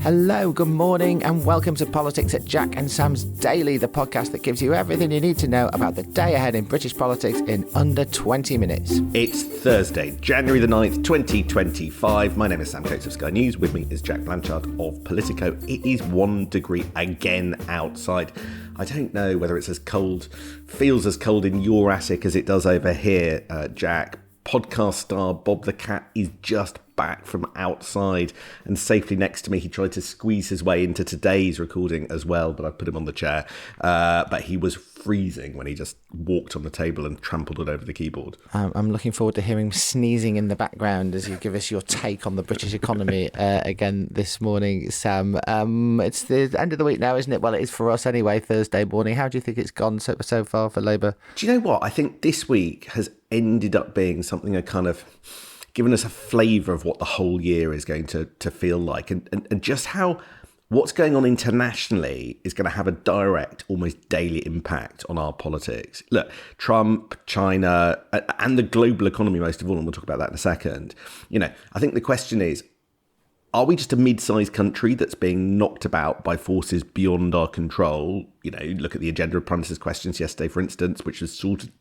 Hello, good morning, and welcome to Politics at Jack and Sam's Daily, the podcast that gives you everything you need to know about the day ahead in British politics in under 20 minutes. It's Thursday, January the 9th, 2025. My name is Sam Coates of Sky News. With me is Jack Blanchard of Politico. It is 1 degree again outside. I don't know whether it's as cold, feels as cold in your attic as it does over here, Jack. Podcast star Bob the Cat is just back from outside and safely next to me. He tried to squeeze his way into today's recording as well, but I put him on the chair. But he was freezing when he just walked on the table and trampled it over the keyboard. I'm looking forward to hearing sneezing in the background as you give us your take on the British economy again this morning, Sam. It's the end of the week now, isn't it? Well, it is for us anyway, Thursday morning. How do you think it's gone so far for Labour? Do you know what? I think this week has ended up being something a kind of given us a flavour of what the whole year is going to feel like, and just how what's going on internationally is going to have a direct, almost daily impact on our politics. Look, Trump, China, and the global economy most of all, and we'll talk about that in a second. You know, I think the question is, are we just a mid-sized country that's being knocked about by forces beyond our control? You know, look at the agenda of Prime Minister's questions yesterday, for instance, which was sort of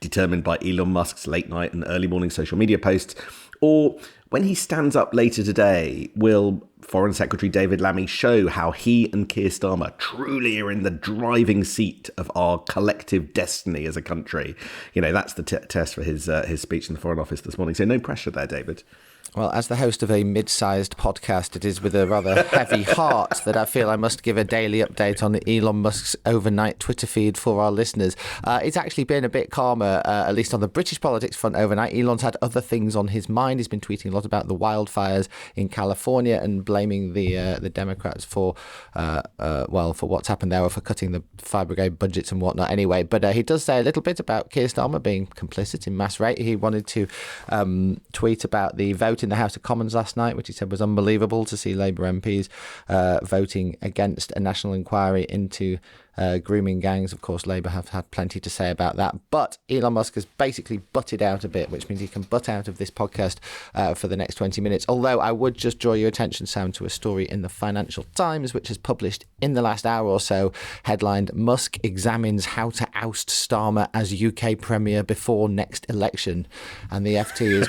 determined by Elon Musk's late night and early morning social media posts. Or when he stands up later today, will Foreign Secretary David Lammy show how he and Keir Starmer truly are in the driving seat of our collective destiny as a country? You know, that's the test for his speech in the Foreign Office this morning. So no pressure there, David. Well, as the host of a mid-sized podcast, it is with a rather heavy heart that I feel I must give a daily update on Elon Musk's overnight Twitter feed for our listeners. It's actually been a bit calmer, at least on the British politics front overnight. Elon's had other things on his mind. He's been tweeting a lot about the wildfires in California and blaming the Democrats for what's happened there, or for cutting the fire brigade budgets and whatnot anyway. But he does say a little bit about Keir Starmer being complicit in mass rape. He wanted to tweet about the vote in the House of Commons last night, which he said was unbelievable to see Labour MPs voting against a national inquiry into grooming gangs. Of course, Labour have had plenty to say about that, but Elon Musk has basically butted out a bit, which means he can butt out of this podcast for the next 20 minutes. Although I would just draw your attention, Sam, to a story in the Financial Times, which has published in the last hour or so, headlined "Musk examines how to oust Starmer as UK Premier before next election." And the FT is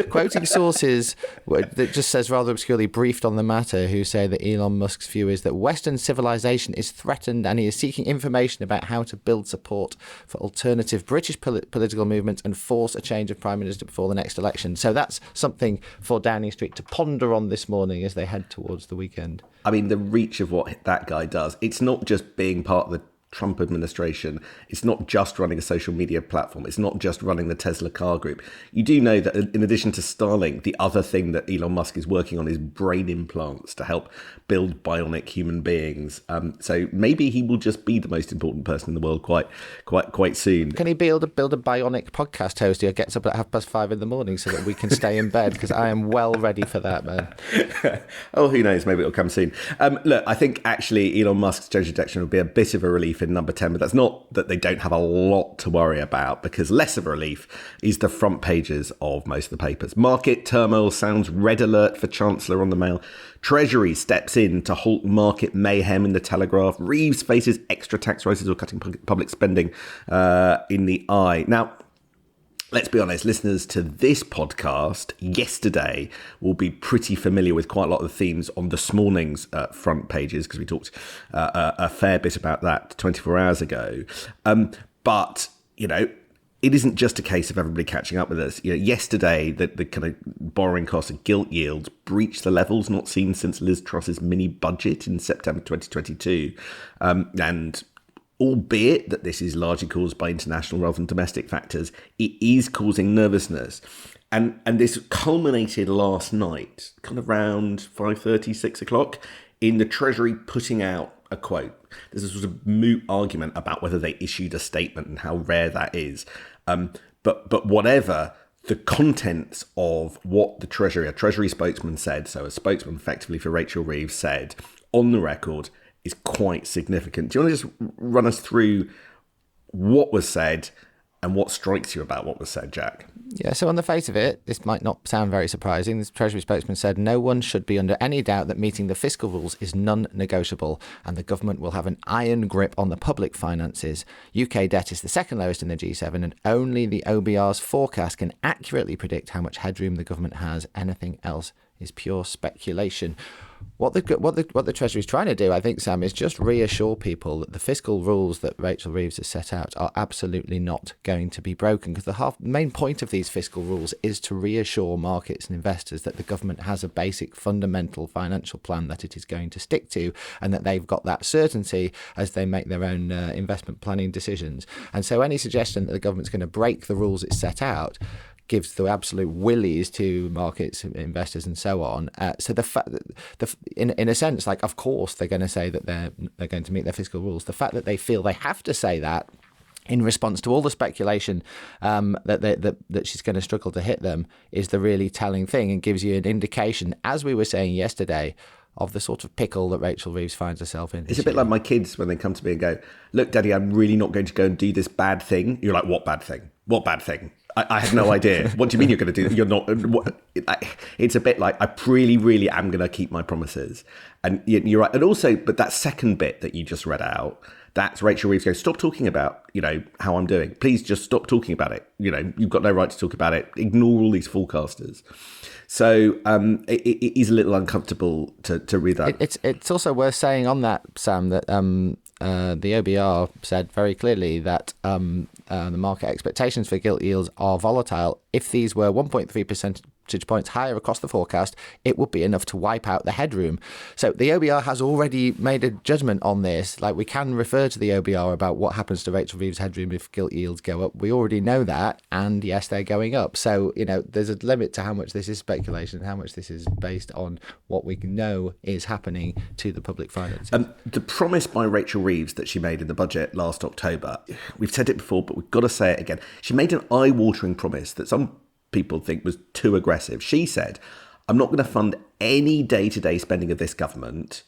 quoting sources that just says rather obscurely, briefed on the matter, who say that Elon Musk's view is that Western civilization is threatened, and he is seeking information about how to build support for alternative British political movements and force a change of Prime Minister before the next election. So that's something for Downing Street to ponder on this morning as they head towards the weekend. I mean, the reach of what that guy does, it's not just being part of the Trump administration. It's not just running a social media platform. It's not just running the Tesla car group. You do know that in addition to Starlink, the other thing that Elon Musk is working on is brain implants to help build bionic human beings. So maybe he will just be the most important person in the world quite soon. Can he build a bionic podcast host who gets up at 5:30 in the morning so that we can stay in bed? Because I am well ready for that, man. Oh, who knows? Maybe it'll come soon. Look, I think actually Elon Musk's change of direction will be a bit of a relief in number 10, but that's not that they don't have a lot to worry about, because less of a relief is the front pages of most of the papers. Market turmoil sounds red alert for Chancellor on the Mail. Treasury steps in to halt market mayhem in the Telegraph. Reeves faces extra tax rises or cutting public spending in the Eye. Now, let's be honest, listeners to this podcast yesterday will be pretty familiar with quite a lot of the themes on this morning's front pages, because we talked a fair bit about that 24 hours ago. But, you know, it isn't just a case of everybody catching up with us. You know, yesterday, the kind of borrowing costs and gilt yields breached the levels not seen since Liz Truss's mini budget in September 2022. And albeit that this is largely caused by international rather than domestic factors, it is causing nervousness. And this culminated last night, kind of around 5:30, 6 o'clock, in the Treasury putting out a quote. There's a sort of moot argument about whether they issued a statement and how rare that is. But whatever the contents of what a Treasury spokesman said, so a spokesman effectively for Rachel Reeves said on the record, is quite significant. Do you want to just run us through what was said And what strikes you about what was said, Jack? Yeah, so on the face of it, this might not sound very surprising. The Treasury spokesman said no one should be under any doubt that meeting the fiscal rules is non-negotiable and the government will have an iron grip on the public finances. UK debt is the second lowest in the G7 and only the OBR's forecast can accurately predict how much headroom the government has. Anything else is pure speculation. What the Treasury is trying to do, I think, Sam, is just reassure people that the fiscal rules that Rachel Reeves has set out are absolutely not going to be broken, because the main point of these fiscal rules is to reassure markets and investors that the government has a basic fundamental financial plan that it is going to stick to, and that they've got that certainty as they make their own investment planning decisions. And so any suggestion that the government's going to break the rules it's set out gives the absolute willies to markets, investors, and so on. So the fact that, in a sense, like, of course they're going to say that they're going to meet their fiscal rules. The fact that they feel they have to say that in response to all the speculation that she's going to struggle to hit them is the really telling thing, and gives you an indication, as we were saying yesterday, of the sort of pickle that Rachel Reeves finds herself in. It's a bit like my kids when they come to me and go, "Look, Daddy, I'm really not going to go and do this bad thing." You're like, "What bad thing? What bad thing?" I have no idea. What do you mean you're going to do that? You're not. It's a bit like, I really, really am going to keep my promises. And you're right. And also, but that second bit that you just read out, that's Rachel Reeves going, "Stop talking about, how I'm doing. Please just stop talking about it. You've got no right to talk about it. Ignore all these forecasters." So it is a little uncomfortable to read that. It's also worth saying on that, Sam, that the OBR said very clearly that the market expectations for gilt yields are volatile. If these were 1.3 percentage points higher across the forecast, it would be enough to wipe out the headroom. So the OBR has already made a judgment on this. Like, we can refer to the OBR about what happens to Rachel Reeves' headroom if gilt yields go up. We already know that, and yes, they're going up. So, there's a limit to how much this is speculation and how much this is based on what we know is happening to the public finances. The promise by Rachel Reeves that she made in the budget last October, we've said it before, but we've got to say it again. She made an eye-watering promise that some people think was too aggressive. She said, "I'm not going to fund any day-to-day spending of this government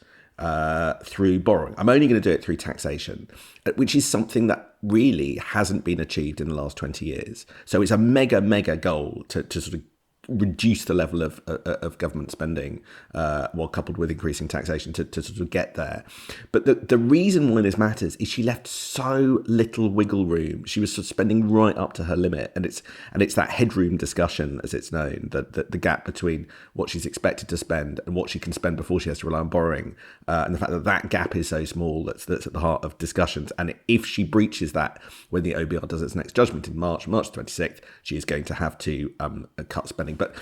through borrowing. I'm only going to do it through taxation," which is something that really hasn't been achieved in the last 20 years. So it's a mega, mega goal to sort of reduce the level of government spending while coupled with increasing taxation to sort of get there. But the reason why this matters is she left so little wiggle room. She was sort of spending right up to her limit, and it's that headroom discussion, as it's known, that the gap between what she's expected to spend and what she can spend before she has to rely on borrowing, and the fact that gap is so small, that's at the heart of discussions. And if she breaches that when the OBR does its next judgment in March 26th, she is going to have to cut spending. But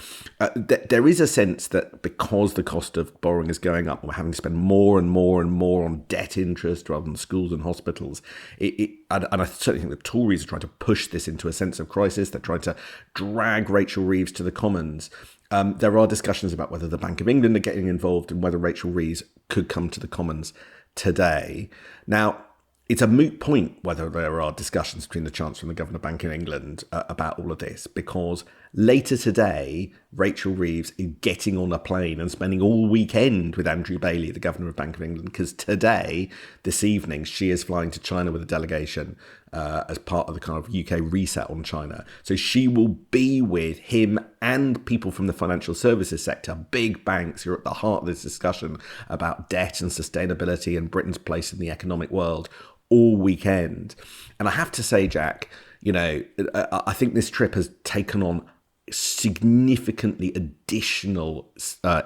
there is a sense that because the cost of borrowing is going up, we're having to spend more and more and more on debt interest rather than schools and hospitals. And I certainly think the Tories are trying to push this into a sense of crisis. They're trying to drag Rachel Reeves to the Commons. There are discussions about whether the Bank of England are getting involved and whether Rachel Reeves could come to the Commons today. Now, it's a moot point whether there are discussions between the Chancellor and the Governor of Bank of England about all of this, because later today, Rachel Reeves is getting on a plane and spending all weekend with Andrew Bailey, the Governor of Bank of England, because today, this evening, she is flying to China with a delegation as part of the kind of UK reset on China. So she will be with him and people from the financial services sector, big banks who are at the heart of this discussion about debt and sustainability and Britain's place in the economic world all weekend. And I have to say, Jack, I think this trip has taken on significantly additional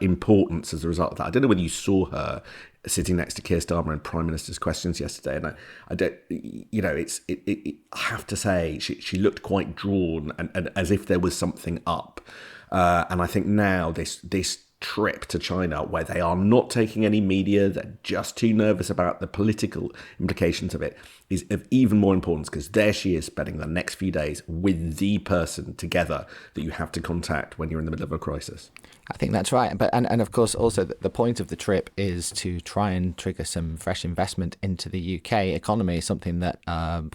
importance as a result of that. I don't know whether you saw her sitting next to Keir Starmer in Prime Minister's Questions yesterday, and I don't, I have to say she looked quite drawn and as if there was something up. And I think now this trip to China, where they are not taking any media, they're just too nervous about the political implications of it, is of even more importance, because there she is spending the next few days with the person together that you have to contact when you're in the middle of a crisis. I think that's right. But and of course, also the point of the trip is to try and trigger some fresh investment into the UK economy, something that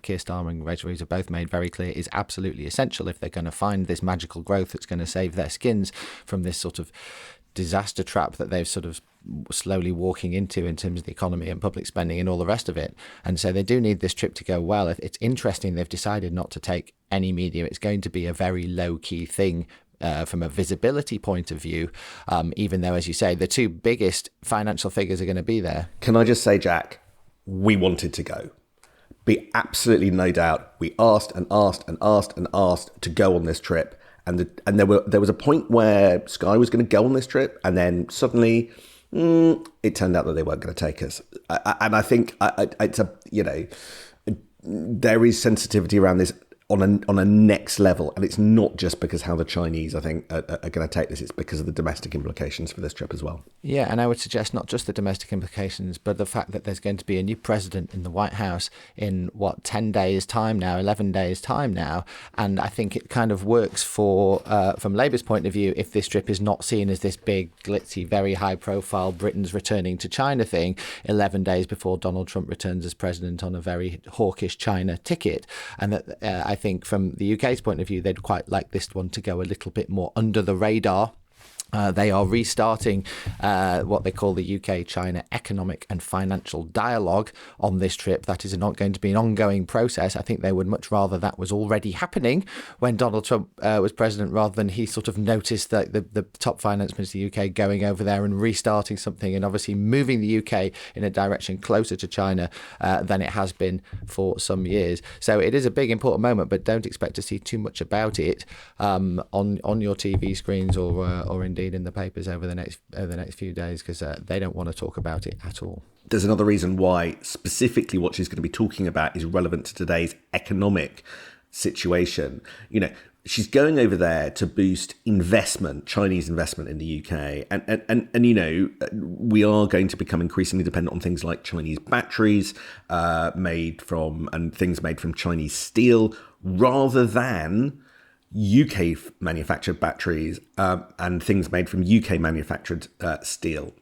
Keir Starmer and Rachel Reeves have both made very clear is absolutely essential if they're going to find this magical growth that's going to save their skins from this sort of disaster trap that they've sort of slowly walking into in terms of the economy and public spending and all the rest of it. And so they do need this trip to go well. It's interesting they've decided not to take any media. It's going to be a very low-key thing from a visibility point of view, even though, as you say, the two biggest financial figures are going to be there. Can I just say, Jack, we wanted to go. Be absolutely no doubt. We asked and asked and asked and asked to go on this trip. And there was a point where Sky was going to go on this trip, and then suddenly it turned out that they weren't going to take us. And I think it's there is sensitivity around this on a next level, and it's not just because how the Chinese, I think, are going to take this. It's because of the domestic implications for this trip as well. Yeah, and I would suggest not just the domestic implications, but the fact that there's going to be a new president in the White House in 10 days time now, 11 days time now, and I think it kind of works for from Labour's point of view, if this trip is not seen as this big, glitzy, very high profile Britain's returning to China thing 11 days before Donald Trump returns as president on a very hawkish China ticket, and that I think from the UK's point of view, they'd quite like this one to go a little bit more under the radar. They are restarting what they call the UK-China economic and financial dialogue on this trip. That is not going to be an ongoing process. I think they would much rather that was already happening when Donald Trump was president, rather than he sort of noticed that the top finance minister of the UK going over there and restarting something and obviously moving the UK in a direction closer to China than it has been for some years. So it is a big, important moment, but don't expect to see too much about it on your TV screens or indeed in the papers over the next few days, because they don't want to talk about it at all. There's another reason why specifically what she's going to be talking about is relevant to today's economic situation. She's going over there to boost investment, Chinese investment in the UK. And we are going to become increasingly dependent on things like Chinese batteries made from Chinese steel, rather than UK manufactured batteries and things made from UK manufactured steel.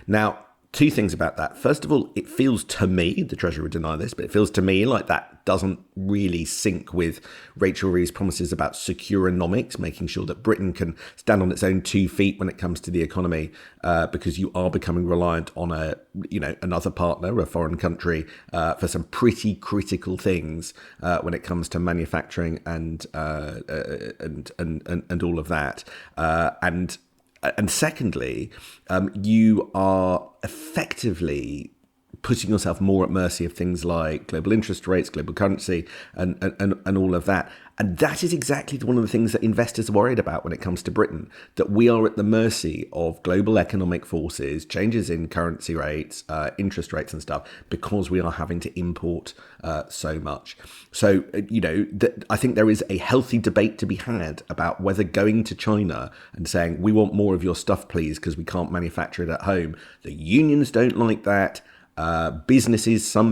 Now, two things about that. First of all, it feels to me, the Treasury would deny this, but it feels to me like that doesn't really sync with Rachel Reeves' promises about securonomics, making sure that Britain can stand on its own 2 feet when it comes to the economy, because you are becoming reliant on another partner, a foreign country, for some pretty critical things when it comes to manufacturing and all of that. And secondly, you are effectively putting yourself more at mercy of things like global interest rates, global currency, and all of that. And that is exactly one of the things that investors are worried about when it comes to Britain, that we are at the mercy of global economic forces, changes in currency rates, interest rates and stuff, because we are having to import so much. So, I think there is a healthy debate to be had about whether going to China and saying, we want more of your stuff, please, because we can't manufacture it at home. The unions don't like that. Some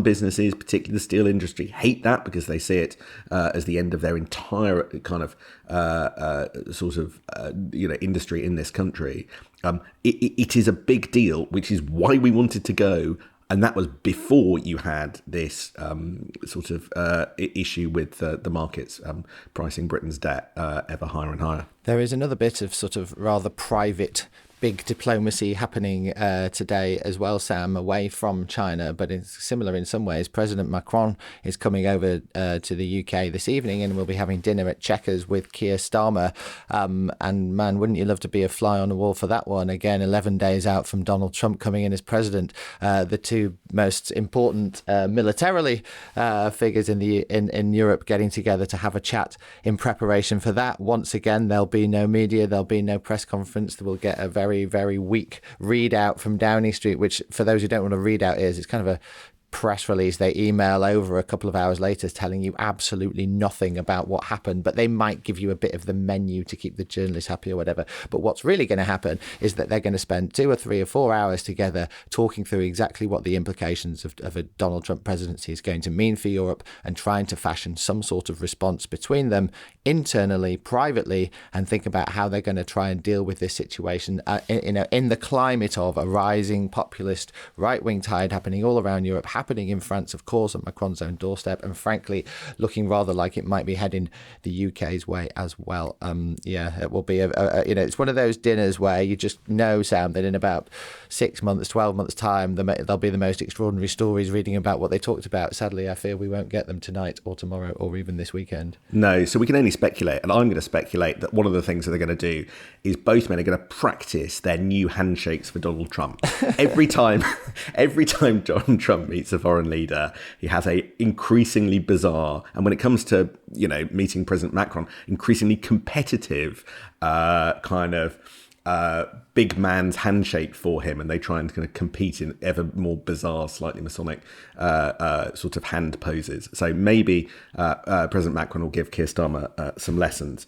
businesses, particularly the steel industry, hate that because they see it as the end of their entire kind of industry in this country. It is a big deal, which is why we wanted to go. And that was before you had this issue with the markets pricing Britain's debt ever higher and higher. There is another bit of sort of rather private big diplomacy happening today as well, Sam, away from China, but it's similar in some ways. President Macron is coming over to the UK this evening, and we'll be having dinner at Chequers with Keir Starmer. And man, wouldn't you love to be a fly on the wall for that one? Again, 11 days out from Donald Trump coming in as president, the two most important militarily figures in Europe getting together to have a chat in preparation for that. Once again, there'll be no media, there'll be no press conference. We'll get a very, very weak readout from Downing Street, which for those who don't want to read out it's kind of a press release they email over a couple of hours later telling you absolutely nothing about what happened, but they might give you a bit of the menu to keep the journalists happy or whatever. But what's really going to happen is that they're going to spend 2 or 3 or 4 hours together talking through exactly what the implications of a Donald Trump presidency is going to mean for Europe, and trying to fashion some sort of response between them internally, privately, and think about how they're going to try and deal with this situation in the climate of a rising populist right-wing tide happening all around Europe. happening in France, of course, on Macron's own doorstep, and frankly, looking rather like it might be heading the UK's way as well. It will be it's one of those dinners where you just know, Sam, that in about 6 months, 12 months time, there'll be the most extraordinary stories reading about what they talked about. Sadly, I fear we won't get them tonight or tomorrow or even this weekend. No, so we can only speculate, and I'm going to speculate that one of the things that they're going to do is both men are going to practice their new handshakes for Donald Trump. Every time Donald Trump meets a foreign leader, he has a increasingly bizarre, and when it comes to meeting President Macron, increasingly competitive big man's handshake for him, and they try and kind of compete in ever more bizarre, slightly Masonic sort of hand poses. So maybe President Macron will give Keir Starmer some lessons.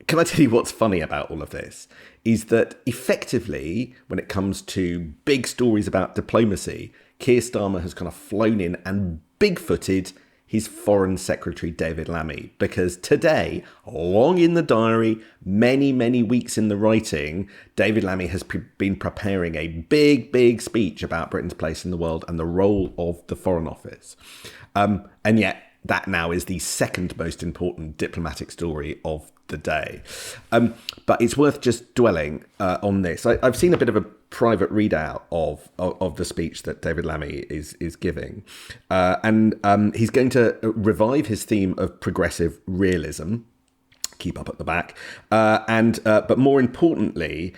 Can I tell you what's funny about all of this? Is that effectively, when it comes to big stories about diplomacy, Keir Starmer has kind of flown in and big-footed his Foreign Secretary David Lammy, because today, long in the diary, many, many weeks in the writing, David Lammy has been preparing a big speech about Britain's place in the world and the role of the Foreign Office. And yet that now is the second most important diplomatic story of the day. But it's worth just dwelling on this. I've seen a bit of a private readout of the speech that David Lammy is giving. And he's going to revive his theme of progressive realism, keep up at the back. But more importantly,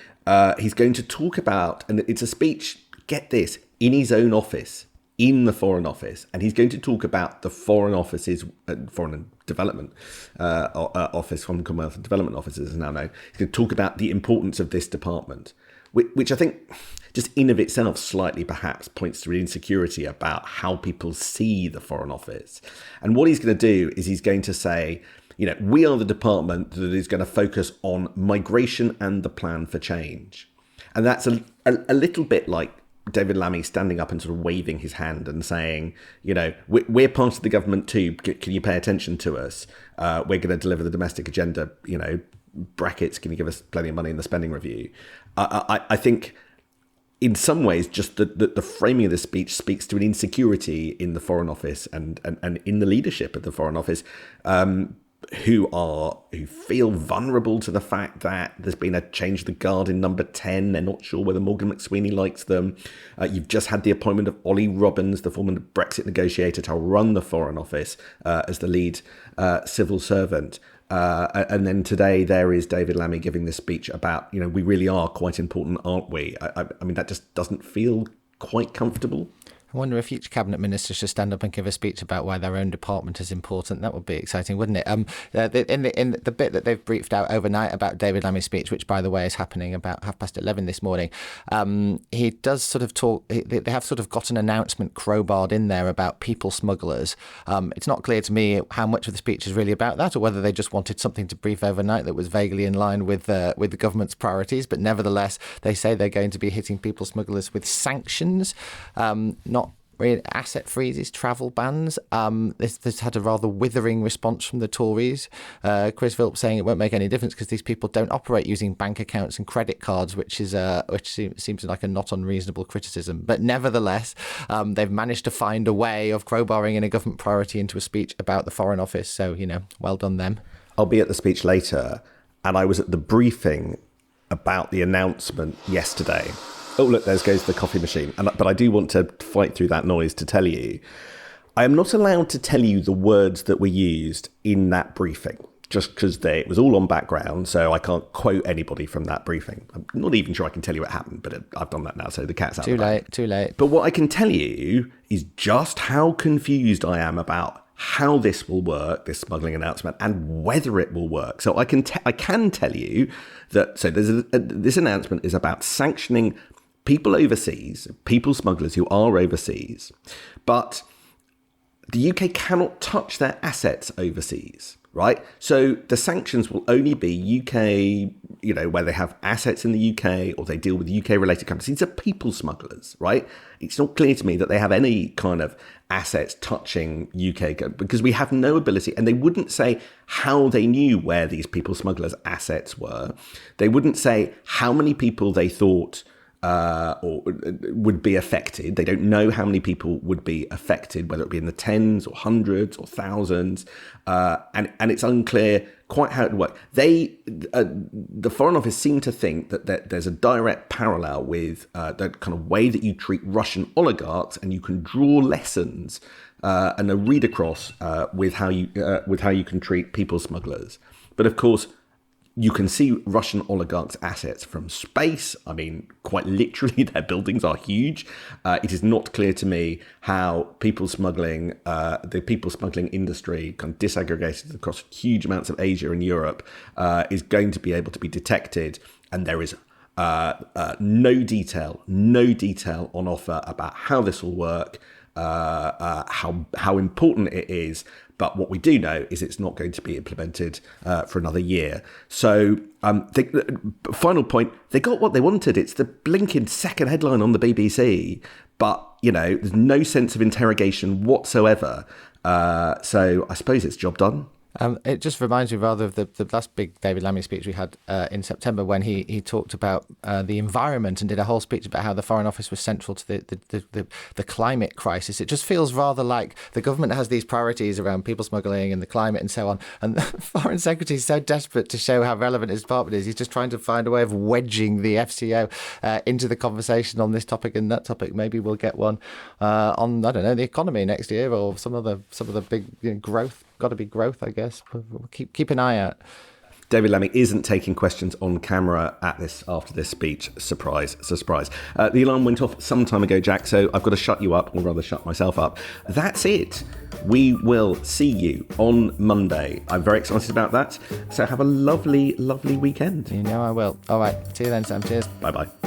he's going to talk about, and it's a speech, get this, in his own office, in the Foreign Office, and he's going to talk about the Foreign Office's Foreign and Development Office, Foreign Commonwealth and Development Offices is now known. He's going to talk about the importance of this department, which I think just in of itself slightly perhaps points to an insecurity about how people see the Foreign Office. And what he's going to do is he's going to say, we are the department that is going to focus on migration and the plan for change. And that's a little bit like David Lammy standing up and sort of waving his hand and saying, we're part of the government too. Can you pay attention to us? We're going to deliver the domestic agenda, brackets. Can you give us plenty of money in the spending review? I think in some ways, just the framing of the speech speaks to an insecurity in the Foreign Office and in the leadership of the Foreign Office, who feel vulnerable to the fact that there's been a change of the guard in number 10. They're not sure whether Morgan McSweeney likes them. You've just had the appointment of Ollie Robbins, the former Brexit negotiator, to run the Foreign Office as the lead civil servant. And then today there is David Lammy giving this speech about, we really are quite important, aren't we? I mean, that just doesn't feel quite comfortable. I wonder if each cabinet minister should stand up and give a speech about why their own department is important. That would be exciting, wouldn't it? In the bit that they've briefed out overnight about David Lammy's speech, which, by the way, is happening about 11:30 this morning, he does sort of talk. They have sort of got an announcement crowbarred in there about people smugglers. It's not clear to me how much of the speech is really about that, or whether they just wanted something to brief overnight that was vaguely in line with the government's priorities. But nevertheless, they say they're going to be hitting people smugglers with sanctions, not asset freezes, travel bans. This had a rather withering response from the Tories. Chris Philp saying it won't make any difference because these people don't operate using bank accounts and credit cards, which seems like a not unreasonable criticism. But nevertheless, they've managed to find a way of crowbarring in a government priority into a speech about the Foreign Office. So, well done them. I'll be at the speech later, and I was at the briefing about the announcement yesterday. Oh, look, there goes the coffee machine. But I do want to fight through that noise to tell you, I am not allowed to tell you the words that were used in that briefing, just because it was all on background, so I can't quote anybody from that briefing. I'm not even sure I can tell you what happened, but I've done that now, so the cat's out. Too late. But what I can tell you is just how confused I am about how this will work, this smuggling announcement, and whether it will work. So I can tell you that this announcement is about sanctioning people overseas, people smugglers who are overseas, but the UK cannot touch their assets overseas, right? So the sanctions will only be UK, where they have assets in the UK or they deal with UK-related companies. These are people smugglers, right? It's not clear to me that they have any kind of assets touching UK, because we have no ability, and they wouldn't say how they knew where these people smugglers' assets were. They wouldn't say how many people they thought or would be affected. They don't know how many people would be affected, whether it be in the tens or hundreds or thousands, and it's unclear quite how it would work. The Foreign Office seem to think that there's a direct parallel with the kind of way that you treat Russian oligarchs, and you can draw lessons and a read across with how you can treat people smugglers. But of course, you can see Russian oligarchs' assets from space. I mean, quite literally, their buildings are huge. It is not clear to me how the people smuggling industry, kind of disaggregated across huge amounts of Asia and Europe, is going to be able to be detected. And there is no detail on offer about how this will work, how important it is. But what we do know is it's not going to be implemented for another year. So, final point, they got what they wanted. It's the blinking second headline on the BBC. But, there's no sense of interrogation whatsoever. So I suppose it's job done. It just reminds me rather of the last big David Lammy speech we had in September, when he talked about the environment and did a whole speech about how the Foreign Office was central to the climate crisis. It just feels rather like the government has these priorities around people smuggling and the climate and so on, and the Foreign Secretary is so desperate to show how relevant his department is. He's just trying to find a way of wedging the FCO into the conversation on this topic and that topic. Maybe we'll get one on, I don't know, the economy next year, or some of the big growth. Got to be growth, I guess. We'll keep an eye out. David Lammy isn't taking questions on camera after this speech. Surprise. The alarm went off some time ago, Jack, so I've got to shut you up, or rather shut myself up. That's it. We will see you on Monday. I'm very excited about that. So have a lovely, lovely weekend. I will. All right. See you then, Sam. Cheers. Bye-bye.